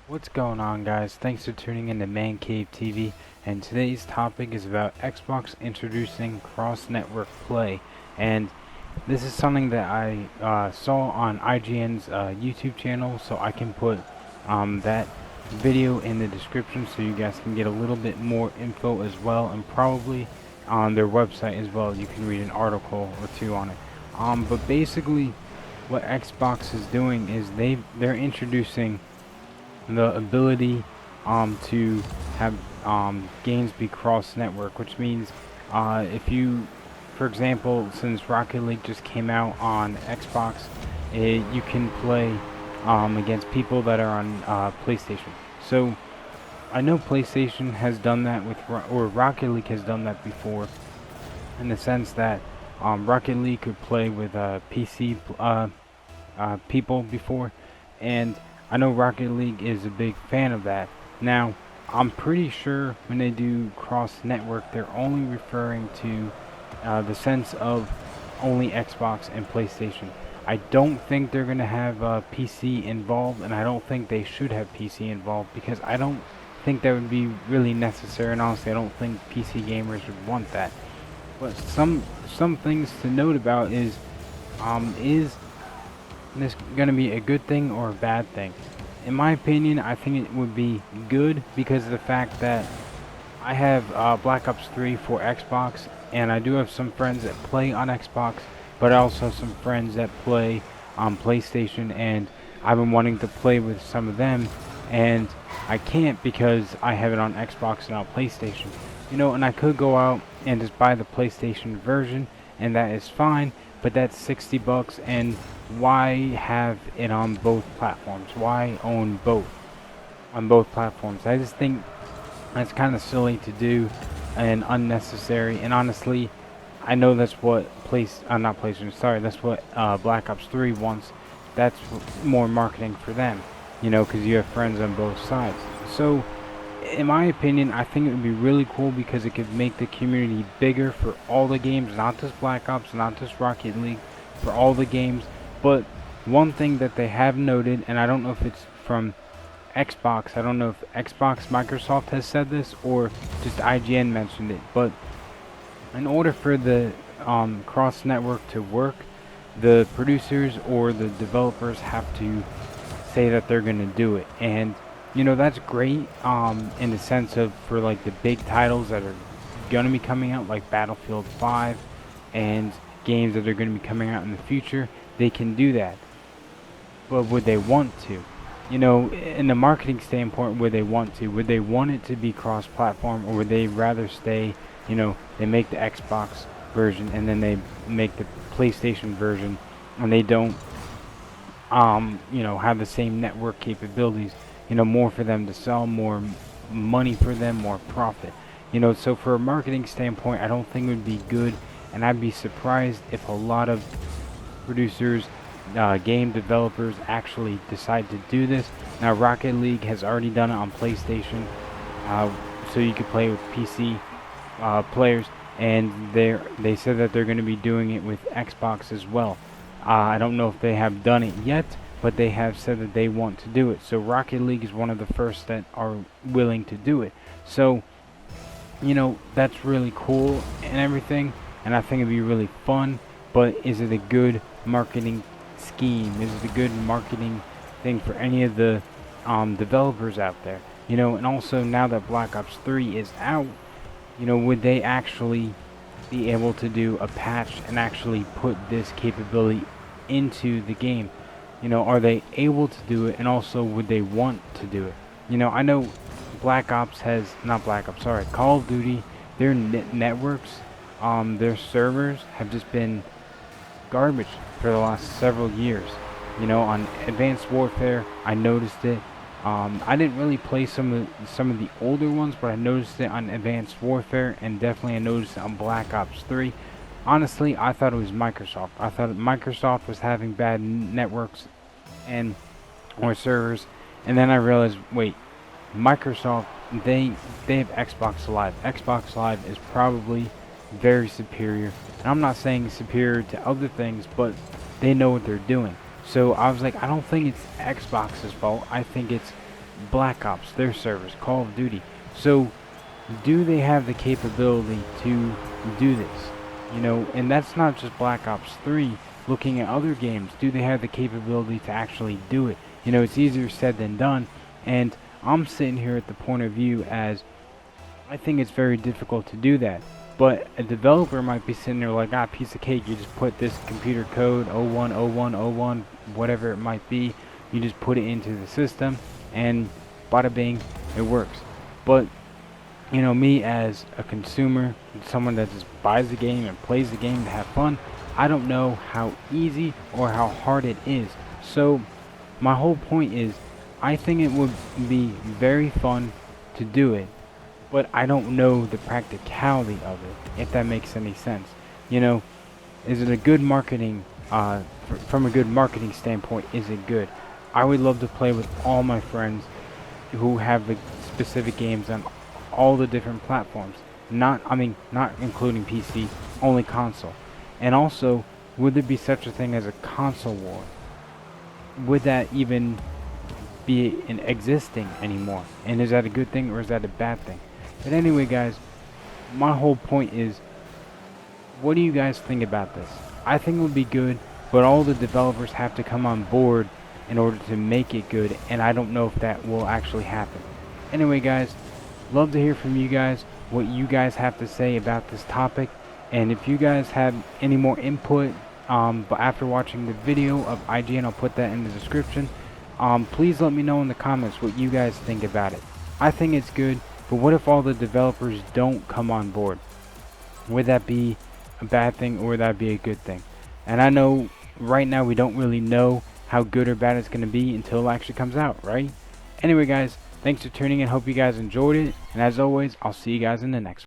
What's going on, guys? Thanks for tuning in to Man Cave TV, and today's topic is about Xbox introducing cross-network play. And this is something that I saw on IGN's YouTube channel, so I can put that video in the description so you guys can get a little bit more info as well, and probably on their website as well. You can read an article or two on it. But basically, what Xbox is doing is they're introducing the ability to have games be cross network, which means if you, for example, since Rocket League just came out on Xbox, you can play against people that are on PlayStation. So I know PlayStation has done that or Rocket League has done that before, in the sense that Rocket League could play with PC people before, and I know Rocket League is a big fan of that. Now, I'm pretty sure when they do cross network, they're only referring to the sense of only Xbox and PlayStation. I don't think they're going to have PC involved, and I don't think they should have PC involved, because I don't think that would be really necessary, and honestly, I don't think PC gamers would want that. But some things to note about is this going to be a good thing or a bad thing? In my opinion, I think it would be good because of the fact that I have Black Ops 3 for Xbox, and I do have some friends that play on Xbox, but I also have some friends that play on PlayStation, and I've been wanting to play with some of them, and I can't because I have it on Xbox and not PlayStation. And I could go out and just buy the PlayStation version, and that is fine, but that's $60, and why have it on both platforms? Why own both on both platforms? I just think that's kind of silly to do and unnecessary. And honestly, I know that's what not PlayStation. Sorry, that's what Black Ops 3 wants. That's more marketing for them, because you have friends on both sides. So, in my opinion, I think it would be really cool because it could make the community bigger for all the games, not just Black Ops, not just Rocket League, for all the games. But one thing that they have noted, and I don't know if it's from Xbox, I don't know if Microsoft has said this or just IGN mentioned it, but in order for the cross network to work, the producers or the developers have to say that they're going to do it. And that's great in the sense of for like the big titles that are going to be coming out, like Battlefield 5 and games that are going to be coming out in the future. They can do that, but would they want to? In the marketing standpoint, would they want to? Would they want it to be cross-platform, or would they rather stay? They make the Xbox version and then they make the PlayStation version, and they don't, have the same network capabilities. More for them to sell, more money for them, more profit. So for a marketing standpoint, I don't think it would be good, and I'd be surprised if a lot of producers, game developers actually decide to do this. Now, Rocket League has already done it on PlayStation, so you could play with PC players, and they said that they're going to be doing it with Xbox as well. I don't know if they have done it yet, but they have said that they want to do it. So Rocket League is one of the first that are willing to do it. So, that's really cool and everything, and I think it'd be really fun. But is it a good marketing scheme? Is it a good marketing thing for any of the developers out there? And also now that Black Ops 3 is out, would they actually be able to do a patch and actually put this capability into the game? Are they able to do it, and also would they want to do it? I know Call of Duty, their networks, their servers have just been garbage for the last several years. On Advanced Warfare, I noticed it. I didn't really play some of the older ones, but I noticed it on Advanced Warfare, and definitely I noticed it on Black Ops 3. Honestly, I thought it was Microsoft. I thought Microsoft was having bad networks and or servers, and then I realized, wait, Microsoft, they have Xbox Live. Xbox Live is probably very superior, and I'm not saying superior to other things, but they know what they're doing. So I was like, I don't think it's Xbox's fault. I think it's Black Ops, their servers, Call of Duty. So do they have the capability to do this? You know, and that's not just Black Ops 3. Looking at other games, do they have the capability to actually do it? You know, it's easier said than done, and I'm sitting here at the point of view as I think it's very difficult to do that. But a developer might be sitting there like, ah, piece of cake, you just put this computer code 010101, whatever it might be, you just put it into the system, and bada bing, it works. But you know, me as a consumer, someone that just buys the game and plays the game to have fun, I don't know how easy or how hard it is. So my whole point is, I think it would be very fun to do it, but I don't know the practicality of it, if that makes any sense. You know, is it a good marketing, from a good marketing standpoint, is it good? I would love to play with all my friends who have the specific games on all the different platforms. Not including PC, only console. And also, would there be such a thing as a console war? Would that even be existing anymore? And is that a good thing or is that a bad thing? But anyway, guys, my whole point is, what do you guys think about this? I think it would be good, but all the developers have to come on board in order to make it good, and I don't know if that will actually happen. Anyway, guys, love to hear from you guys, what you guys have to say about this topic, and if you guys have any more input, but after watching the video of IGN, I'll put that in the description. Please let me know in the comments what you guys think about it. I think it's good, but what if all the developers don't come on board? Would that be a bad thing or would that be a good thing? And I know right now we don't really know how good or bad it's going to be until it actually comes out, right? Anyway, guys, thanks for tuning in. Hope you guys enjoyed it. And as always, I'll see you guys in the next one.